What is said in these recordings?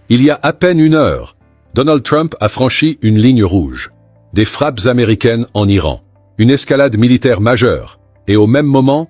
Il y a à peine une heure, Donald Trump a franchi une ligne rouge. Des frappes américaines en Iran. Une escalade militaire majeure. Et au même moment,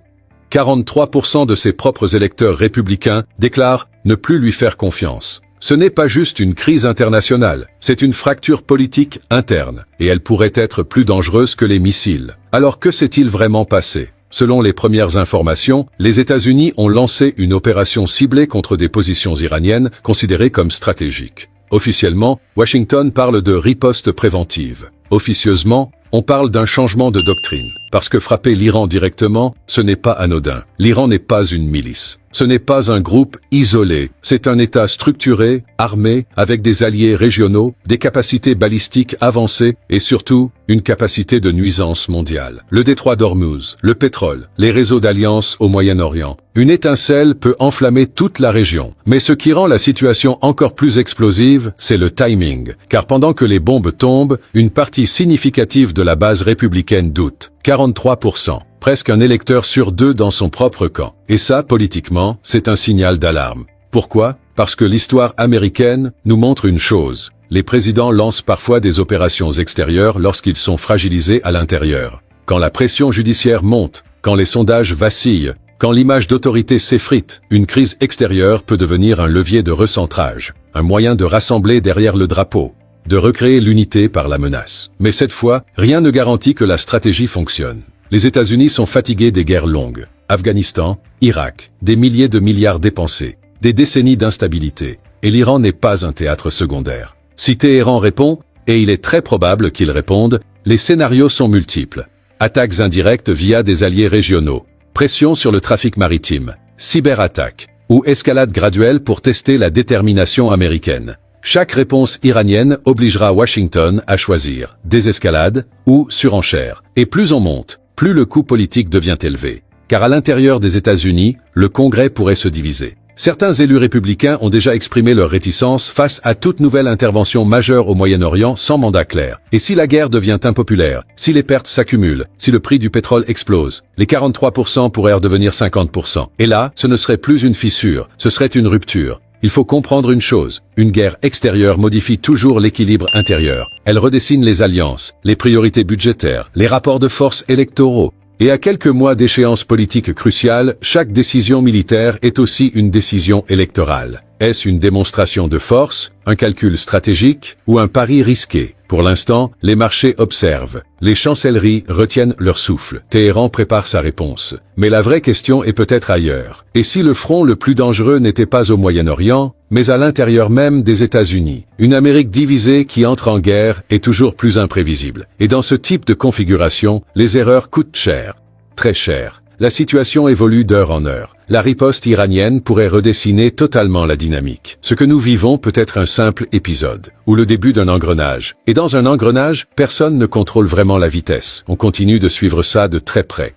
43% de ses propres électeurs républicains déclarent ne plus lui faire confiance. Ce n'est pas juste une crise internationale, c'est une fracture politique interne, et elle pourrait être plus dangereuse que les missiles. Alors que s'est-il vraiment passé? Selon les premières informations, les États-Unis ont lancé une opération ciblée contre des positions iraniennes considérées comme stratégiques. Officiellement, Washington parle de riposte préventive. Officieusement, on parle d'un changement de doctrine. Parce que frapper l'Iran directement, ce n'est pas anodin. L'Iran n'est pas une milice. Ce n'est pas un groupe isolé. C'est un État structuré, armé, avec des alliés régionaux, des capacités balistiques avancées et surtout, une capacité de nuisance mondiale. Le détroit d'Ormuz, le pétrole, les réseaux d'alliance au Moyen-Orient. Une étincelle peut enflammer toute la région. Mais ce qui rend la situation encore plus explosive, c'est le timing. Car pendant que les bombes tombent, une partie significative de la base républicaine doute. 43%. Presque un électeur sur deux dans son propre camp. Et ça, politiquement, c'est un signal d'alarme. Pourquoi? Parce que l'histoire américaine nous montre une chose. Les présidents lancent parfois des opérations extérieures lorsqu'ils sont fragilisés à l'intérieur. Quand la pression judiciaire monte, quand les sondages vacillent, quand l'image d'autorité s'effrite, une crise extérieure peut devenir un levier de recentrage, un moyen de rassembler derrière le drapeau, de recréer l'unité par la menace. Mais cette fois, rien ne garantit que la stratégie fonctionne. Les États-Unis sont fatigués des guerres longues. Afghanistan, Irak, des milliers de milliards dépensés, des décennies d'instabilité. Et l'Iran n'est pas un théâtre secondaire. Si Téhéran répond, et il est très probable qu'il réponde, les scénarios sont multiples. Attaques indirectes via des alliés régionaux, pression sur le trafic maritime, cyberattaques, ou escalade graduelle pour tester la détermination américaine. Chaque réponse iranienne obligera Washington à choisir désescalade ou surenchère. Et plus on monte, plus le coût politique devient élevé. Car à l'intérieur des États-Unis, le Congrès pourrait se diviser. Certains élus républicains ont déjà exprimé leur réticence face à toute nouvelle intervention majeure au Moyen-Orient sans mandat clair. Et si la guerre devient impopulaire, si les pertes s'accumulent, si le prix du pétrole explose, les 43% pourraient redevenir 50%. Et là, ce ne serait plus une fissure, ce serait une rupture. Il faut comprendre une chose, une guerre extérieure modifie toujours l'équilibre intérieur. Elle redessine les alliances, les priorités budgétaires, les rapports de force électoraux. Et à quelques mois d'échéances politiques cruciales, chaque décision militaire est aussi une décision électorale. Est-ce une démonstration de force, un calcul stratégique ou un pari risqué? Pour l'instant, les marchés observent. Les chancelleries retiennent leur souffle. Téhéran prépare sa réponse. Mais la vraie question est peut-être ailleurs. Et si le front le plus dangereux n'était pas au Moyen-Orient, mais à l'intérieur même des États-Unis? Une Amérique divisée qui entre en guerre est toujours plus imprévisible. Et dans ce type de configuration, les erreurs coûtent cher. Très cher. La situation évolue d'heure en heure. La riposte iranienne pourrait redessiner totalement la dynamique. Ce que nous vivons peut être un simple épisode, ou le début d'un engrenage. Et dans un engrenage, personne ne contrôle vraiment la vitesse. On continue de suivre ça de très près.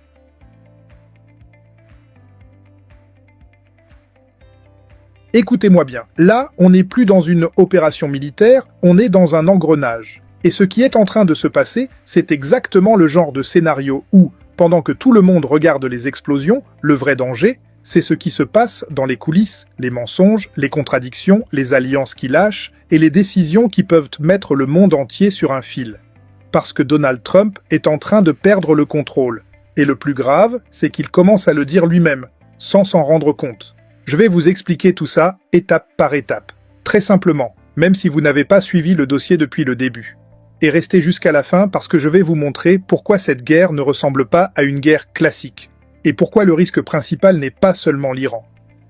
Écoutez-moi bien, là, on n'est plus dans une opération militaire, on est dans un engrenage. Et ce qui est en train de se passer, c'est exactement le genre de scénario où, pendant que tout le monde regarde les explosions, le vrai danger, c'est ce qui se passe dans les coulisses, les mensonges, les contradictions, les alliances qui lâchent et les décisions qui peuvent mettre le monde entier sur un fil. Parce que Donald Trump est en train de perdre le contrôle. Et le plus grave, c'est qu'il commence à le dire lui-même, sans s'en rendre compte. Je vais vous expliquer tout ça, étape par étape. Très simplement, même si vous n'avez pas suivi le dossier depuis le début. Et restez jusqu'à la fin parce que je vais vous montrer pourquoi cette guerre ne ressemble pas à une guerre classique. Et pourquoi le risque principal n'est pas seulement l'Iran.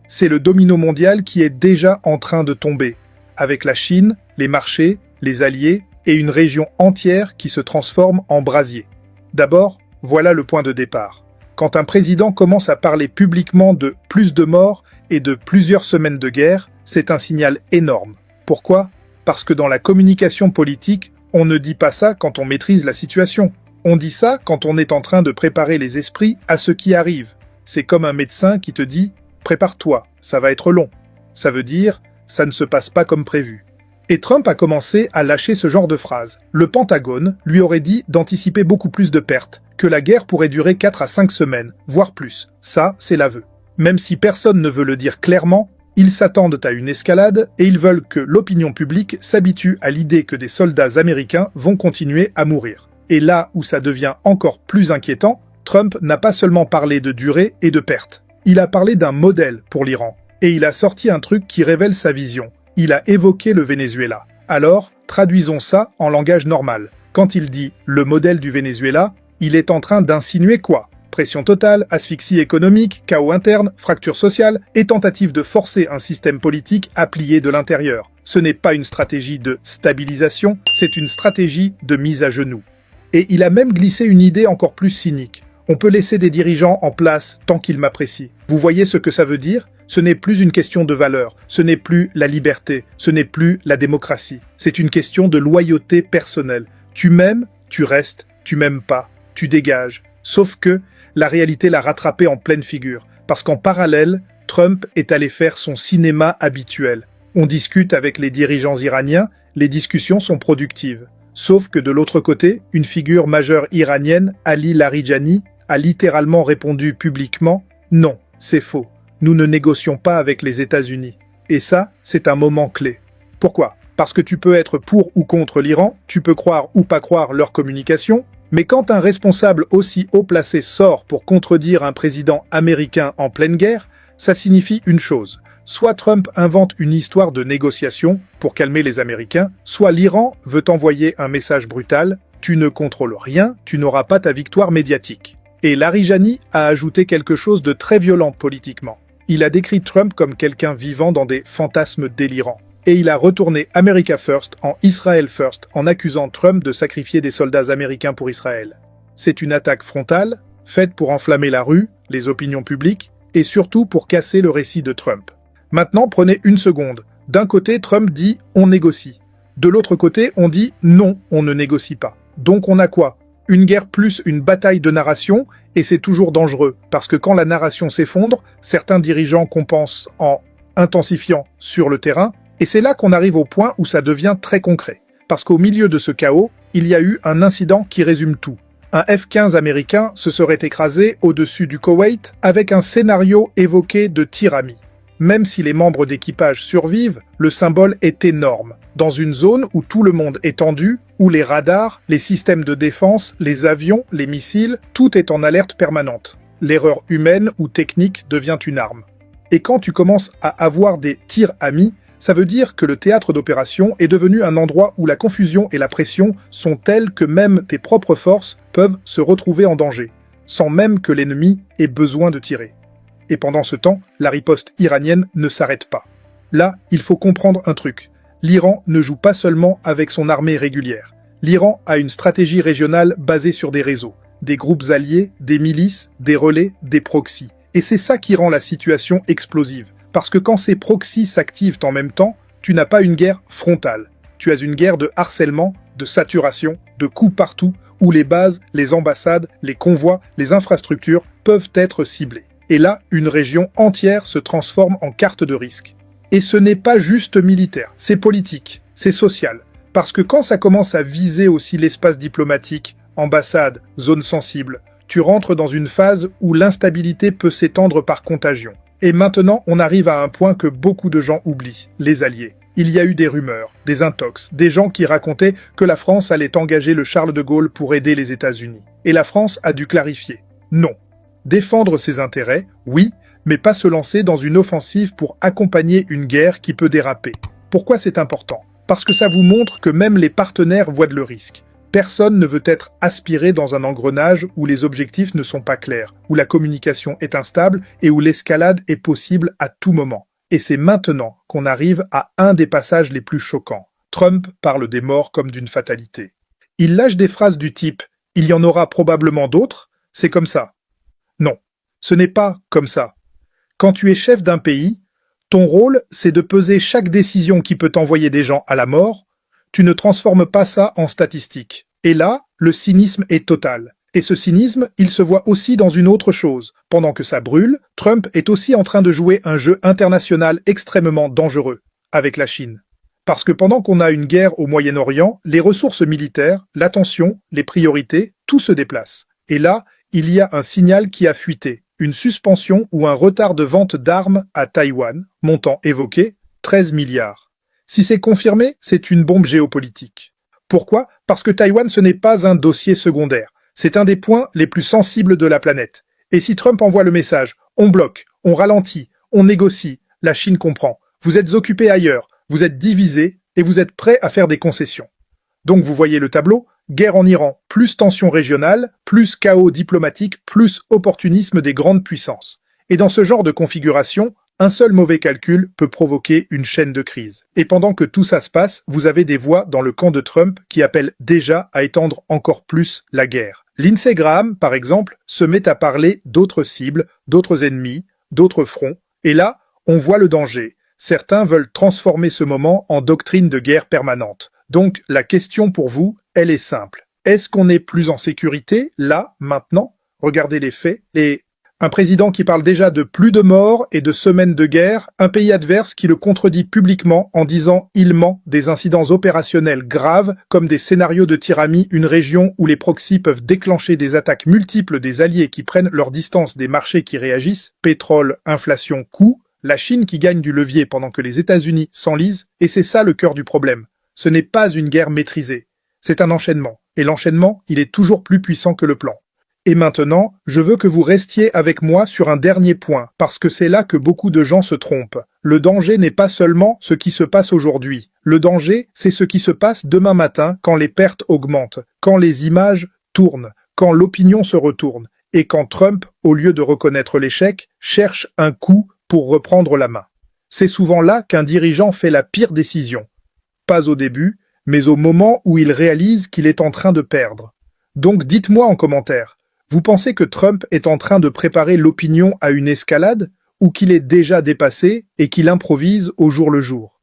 C'est le domino mondial qui est déjà en train de tomber, avec la Chine, les marchés, les alliés et une région entière qui se transforme en brasier. D'abord, voilà le point de départ. Quand un président commence à parler publiquement de plus de morts et de plusieurs semaines de guerre, c'est un signal énorme. Pourquoi? Parce que dans la communication politique, on ne dit pas ça quand on maîtrise la situation. On dit ça quand on est en train de préparer les esprits à ce qui arrive. C'est comme un médecin qui te dit « prépare-toi, ça va être long ». Ça veut dire « ça ne se passe pas comme prévu ». Et Trump a commencé à lâcher ce genre de phrases. Le Pentagone lui aurait dit d'anticiper beaucoup plus de pertes, que la guerre pourrait durer 4 à 5 semaines, voire plus. Ça, c'est l'aveu. Même si personne ne veut le dire clairement, Ils s'attendent à une escalade et ils veulent que l'opinion publique s'habitue à l'idée que des soldats américains vont continuer à mourir. Et là où ça devient encore plus inquiétant, Trump n'a pas seulement parlé de durée et de perte. Il a parlé d'un modèle pour l'Iran. Et il a sorti un truc qui révèle sa vision. Il a évoqué le Venezuela. Alors, traduisons ça en langage normal. Quand il dit « le modèle du Venezuela », il est en train d'insinuer quoi? Pression totale, asphyxie économique, chaos interne, fracture sociale et tentative de forcer un système politique à plier de l'intérieur. Ce n'est pas une stratégie de stabilisation, c'est une stratégie de mise à genoux. Et il a même glissé une idée encore plus cynique. On peut laisser des dirigeants en place tant qu'ils m'apprécient. Vous voyez ce que ça veut dire? Ce n'est plus une question de valeur, ce n'est plus la liberté, ce n'est plus la démocratie. C'est une question de loyauté personnelle. Tu m'aimes, tu restes, tu m'aimes pas, tu dégages. Sauf que la réalité l'a rattrapé en pleine figure, parce qu'en parallèle, Trump est allé faire son cinéma habituel. On discute avec les dirigeants iraniens, les discussions sont productives. Sauf que de l'autre côté, une figure majeure iranienne, Ali Larijani, a littéralement répondu publiquement « Non, c'est faux. Nous ne négocions pas avec les États-Unis. » Et ça, c'est un moment clé. Pourquoi? Parce que tu peux être pour ou contre l'Iran, tu peux croire ou pas croire leur communication, mais quand un responsable aussi haut placé sort pour contredire un président américain en pleine guerre, ça signifie une chose. Soit Trump invente une histoire de négociation pour calmer les Américains, soit l'Iran veut envoyer un message brutal « Tu ne contrôles rien, tu n'auras pas ta victoire médiatique ». Et Larijani a ajouté quelque chose de très violent politiquement. Il a décrit Trump comme quelqu'un vivant dans des fantasmes délirants. Et il a retourné America First en Israel First en accusant Trump de sacrifier des soldats américains pour Israël. C'est une attaque frontale, faite pour enflammer la rue, les opinions publiques, et surtout pour casser le récit de Trump. Maintenant, prenez une seconde. D'un côté, Trump dit « on négocie ». De l'autre côté, on dit « non, on ne négocie pas ». Donc on a quoi? Une guerre plus une bataille de narration, et c'est toujours dangereux, parce que quand la narration s'effondre, certains dirigeants compensent en intensifiant sur le terrain, et c'est là qu'on arrive au point où ça devient très concret. Parce qu'au milieu de ce chaos, il y a eu un incident qui résume tout. Un F-15 américain se serait écrasé au-dessus du Koweït avec un scénario évoqué de tir ami. Même si les membres d'équipage survivent, le symbole est énorme. Dans une zone où tout le monde est tendu, où les radars, les systèmes de défense, les avions, les missiles, tout est en alerte permanente. L'erreur humaine ou technique devient une arme. Et quand tu commences à avoir des tirs amis, ça veut dire que le théâtre d'opération est devenu un endroit où la confusion et la pression sont telles que même tes propres forces peuvent se retrouver en danger, sans même que l'ennemi ait besoin de tirer. Et pendant ce temps, la riposte iranienne ne s'arrête pas. Là, il faut comprendre un truc. L'Iran ne joue pas seulement avec son armée régulière. L'Iran a une stratégie régionale basée sur des réseaux, des groupes alliés, des milices, des relais, des proxys. Et c'est ça qui rend la situation explosive. Parce que quand ces proxys s'activent en même temps, tu n'as pas une guerre frontale. Tu as une guerre de harcèlement, de saturation, de coups partout, où les bases, les ambassades, les convois, les infrastructures peuvent être ciblées. Et là, une région entière se transforme en carte de risque. Et ce n'est pas juste militaire, c'est politique, c'est social. Parce que quand ça commence à viser aussi l'espace diplomatique, ambassade, zone sensible, tu rentres dans une phase où l'instabilité peut s'étendre par contagion. Et maintenant, on arrive à un point que beaucoup de gens oublient, les alliés. Il y a eu des rumeurs, des intox, des gens qui racontaient que la France allait engager le Charles de Gaulle pour aider les États-Unis. Et la France a dû clarifier. Non. Défendre ses intérêts, oui, mais pas se lancer dans une offensive pour accompagner une guerre qui peut déraper. Pourquoi c'est important? Parce que ça vous montre que même les partenaires voient le risque. Personne ne veut être aspiré dans un engrenage où les objectifs ne sont pas clairs, où la communication est instable et où l'escalade est possible à tout moment. Et c'est maintenant qu'on arrive à un des passages les plus choquants. Trump parle des morts comme d'une fatalité. Il lâche des phrases du type « il y en aura probablement d'autres, c'est comme ça ». Non, ce n'est pas comme ça. Quand tu es chef d'un pays, ton rôle, c'est de peser chaque décision qui peut envoyer des gens à la mort. Tu ne transformes pas ça en statistique. Et là, le cynisme est total. Et ce cynisme, il se voit aussi dans une autre chose. Pendant que ça brûle, Trump est aussi en train de jouer un jeu international extrêmement dangereux, avec la Chine. Parce que pendant qu'on a une guerre au Moyen-Orient, les ressources militaires, l'attention, les priorités, tout se déplace. Et là, il y a un signal qui a fuité, une suspension ou un retard de vente d'armes à Taïwan, montant évoqué, 13 milliards. Si c'est confirmé, c'est une bombe géopolitique. Pourquoi? Parce que Taïwan, ce n'est pas un dossier secondaire. C'est un des points les plus sensibles de la planète. Et si Trump envoie le message, on bloque, on ralentit, on négocie, la Chine comprend. Vous êtes occupés ailleurs, vous êtes divisés et vous êtes prêts à faire des concessions. Donc vous voyez le tableau, guerre en Iran, plus tension régionale, plus chaos diplomatique, plus opportunisme des grandes puissances. Et dans ce genre de configuration, un seul mauvais calcul peut provoquer une chaîne de crise. Et pendant que tout ça se passe, vous avez des voix dans le camp de Trump qui appellent déjà à étendre encore plus la guerre. Lindsey Graham, par exemple, se met à parler d'autres cibles, d'autres ennemis, d'autres fronts, et là, on voit le danger. Certains veulent transformer ce moment en doctrine de guerre permanente. Donc, la question pour vous, elle est simple. Est-ce qu'on est plus en sécurité, là, maintenant? Regardez les faits. Un président qui parle déjà de plus de morts et de semaines de guerre, un pays adverse qui le contredit publiquement en disant « il ment », des incidents opérationnels graves comme des scénarios de tir ami, une région où les proxys peuvent déclencher des attaques multiples des alliés qui prennent leur distance des marchés qui réagissent, pétrole, inflation, coûts, la Chine qui gagne du levier pendant que les États-Unis s'enlisent, et c'est ça le cœur du problème. Ce n'est pas une guerre maîtrisée, c'est un enchaînement, et l'enchaînement, il est toujours plus puissant que le plan. Et maintenant, je veux que vous restiez avec moi sur un dernier point, parce que c'est là que beaucoup de gens se trompent. Le danger n'est pas seulement ce qui se passe aujourd'hui. Le danger, c'est ce qui se passe demain matin quand les pertes augmentent, quand les images tournent, quand l'opinion se retourne, et quand Trump, au lieu de reconnaître l'échec, cherche un coup pour reprendre la main. C'est souvent là qu'un dirigeant fait la pire décision. Pas au début, mais au moment où il réalise qu'il est en train de perdre. Donc dites-moi en commentaire, vous pensez que Trump est en train de préparer l'opinion à une escalade ou qu'il est déjà dépassé et qu'il improvise au jour le jour?